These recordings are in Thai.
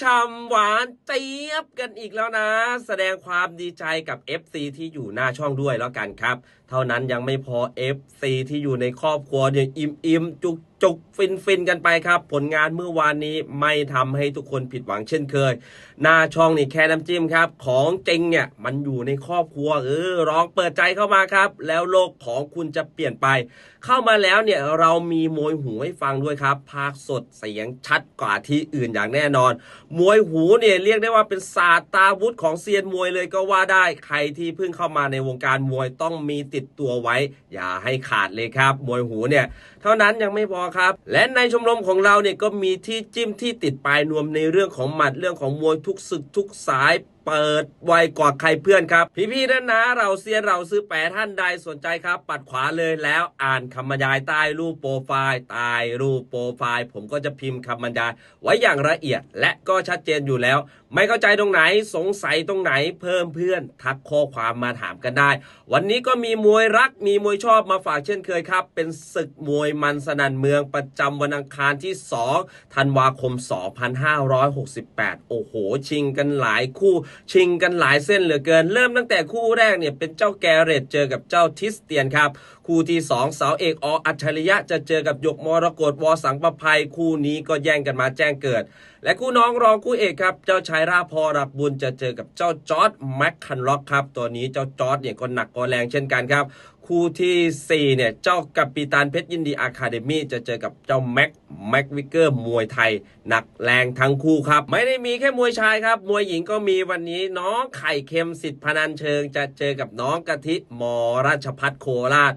ฉ่ำหวานเจี๊ยบกันอีกแล้วนะแสดงความดีใจกับ FC ที่อยู่หน้าช่องด้วยแล้วกันครับเท่านั้นยังไม่พอ FC ที่อยู่ในครอบครัวเนี่ยอิ่มจุกฟินกันไปครับผลงานเมื่อวานนี้ไม่ทำให้ทุกคนผิดหวังเช่นเคยหน้าช่องนี่แค่น้ำจิ้มครับของจริงเนี่ยมันอยู่ในครอบครัวลองเปิดใจเข้ามาครับแล้วโลกของคุณจะเปลี่ยนไปเข้ามาแล้วเนี่ยเรามีมวยหูให้ฟังด้วยครับภาคสดเสียงชัดกว่าที่อื่นอย่างแน่นอนมวยหูเนี่ยเรียกได้ว่าเป็นศาสตราวุธของเซียนมวยเลยก็ว่าได้ใครที่เพิ่งเข้ามาในวงการมวยต้องมีติดตัวไว้อย่าให้ขาดเลยครับมวยหูเนี่ยเท่านั้นยังไม่พอครับและในชมรมของเราเนี่ยก็มีที่จิ้มที่ติดปลายนวมในเรื่องของหมัดเรื่องของมวยทุกศึกทุกสายเปิดไวกว่าใครเพื่อนครับพี่ๆนะเราเซียนเราซื้อแปะท่านใดสนใจครับปัดขวาเลยแล้วอ่านคำบรรยายใต้รูปโปรไฟล์ใต้รูปโปรไฟล์ผมก็จะพิมพ์คำบรรยายไว้อย่างละเอียดและก็ชัดเจนอยู่แล้วไม่เข้าใจตรงไหนสงสัยตรงไหนเพิ่มเพื่อนทักข้อความมาถามกันได้วันนี้ก็มีมวยรักมีมวยชอบมาฝากเช่นเคยครับเป็นศึกมวยมันสนั่นเมืองประจำวันอังคารที่2ธันวาคม2568โอ้โหชิงกันหลายคู่ชิงกันหลายเส้นเหลือเกินเริ่มตั้งแต่คู่แรกเนี่ยเป็นเจ้าแกเรตเจอกับเจ้าทิสเตียนครับคู่ที่2เสาเอกอัจฉริยะจะเจอกับหยกมรกตวสังประภัยคู่นี้ก็แย่งกันมาแจ้งเกิดและคู่น้องรองคู่เอกครับเจ้าชายราพอรักบุญจะเจอกับเจ้าจอร์ดแม็กคันล็อกครับตัวนี้เจ้าจอร์ดเนี่ยก็หนักก็แรงเช่นกันครับคู่ที่4เนี่ยเจ้ากัปตันเพชรยินดีอะคาเดมี่จะเจอกับเจ้าแม็กวิกเกอร์มวยไทยหนักแรงทั้งคู่ครับไม่ได้มีแค่มวยชายครับมวยหญิงก็มีวันนี้น้องไข่เค็มสิทธิ์พนันเชิงจะเจอกับน้องกะทิมราชพัฒโคราช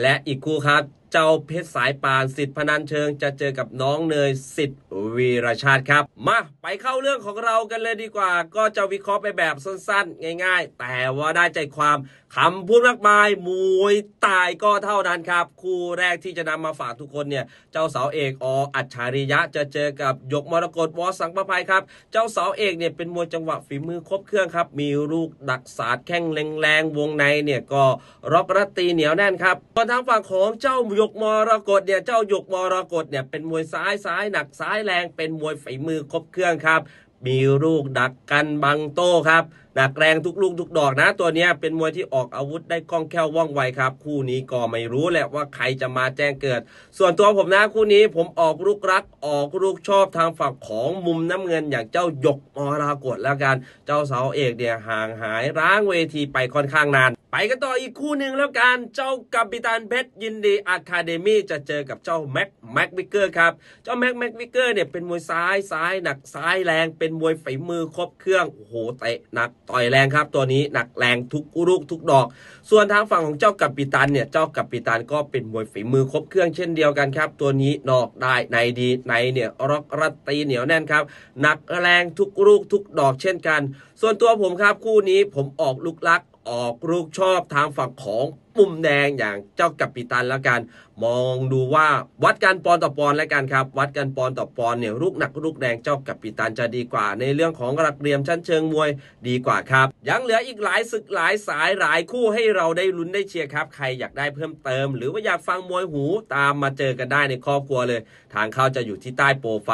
และอีกคู่ครับเจ้าเพชรสายปานสิทธิ์พนันเชิงจะเจอกับน้องเนยสิทธิ์วีรชาติครับมาไปเข้าเรื่องของเรากันเลยดีกว่าก็จะวิเคราะห์ไปแบบสั้นๆง่ายๆแต่ว่าได้ใจความคำพูดมากมายมวยตายก็เท่านั้นครับคู่แรกที่จะนำมาฝากทุกคนเนี่ยเจ้าเสาเอกอัจฉริยะจะเจอกับหยกมรกตวสังประภัยครับเจ้าเสาเอกเนี่ยเป็นมวยจังหวะฝีมือครบเครื่องครับมีลูกดักศาสตร์แข้งแรงๆวงในเนี่ยก็ร็อกรัดตีเหนียวแน่นครับส่วนทางฝั่งของเจ้าหยกมรกตเนี่ยเจ้าหยกมรกตเนี่ยเป็นมวยซ้ายหนักซ้ายแรงเป็นมวยฝีมือครบเครื่องครับมีลูกดักกันบังโต้ครับหนักแรงทุกลูกทุกดอกนะตัวนี้เป็นมวยที่ออกอาวุธได้คล่องแคล่วว่องไวครับคู่นี้ก็ไม่รู้แหละว่าใครจะมาแจ้งเกิดส่วนตัวผมนะคู่นี้ผมออกลูกรักออกลูกชอบทางฝั่งของมุมน้ำเงินอย่างเจ้าหยกมรกตแล้วกันเจ้าเสาเอกเนี่ยห่างหายร้างเวทีไปค่อนข้างนานไปกันต่ออีกคู่หนึ่งแล้วกันเจ้ากัปตันเพชรยินดีอะคาเดมี่จะเจอกับเจ้าแม็กวิกเกอร์ครับเจ้าแม็กวิกเกอร์เนี่ยเป็นมวยซ้ายหนักซ้ายแรงเป็นมวยฝีมือครบเครื่องโอ้โหเตะหนักต่อยแรงครับตัวนี้หนักแรงทุกลูกทุกดอกส่วนทางฝั่งของเจ้ากัปตันเนี่ยเจ้ากัปตันก็เป็นมวยฝีมือครบเครื่องเช่นเดียวกันครับตัวนี้นอกได้ในดีในเนี่ยร็อกรัดตีเหนียวแน่นครับหนักแรงทุกลูกทุกดอกเช่นกันส่วนตัวผมครับคู่นี้ผมออกลูกรักออกลูกชอบทางฝั่งของมุมแดงอย่างเจ้ากัปตันแล้วกันมองดูว่าวัดกันปอนต่อปอนแล้วกันครับวัดกันปอนต่อปอนเนี่ยลูกหนักลูกแดงเจ้ากัปตันจะดีกว่าในเรื่องของหลักเหลี่ยมชั้นเชิงมวยดีกว่าครับยังเหลืออีกหลายศึกหลายสายหลายคู่ให้เราได้ลุ้นได้เชียร์ครับใครอยากได้เพิ่มเติมหรือว่าอยากฟังมวยหูตามมาเจอกันได้ในครอบครัวเลยทางเข้าจะอยู่ที่ใต้โปรไฟ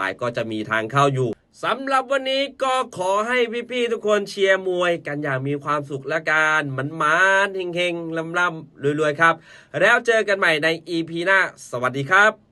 ล์ก็จะมีทางเข้าอยู่สำหรับวันนี้ก็ขอให้พี่ๆทุกคนเชียร์มวยกันอย่างมีความสุขและกันมันเฮงๆล่ำๆรวยๆครับแล้วเจอกันใหม่ใน EP หน้าสวัสดีครับ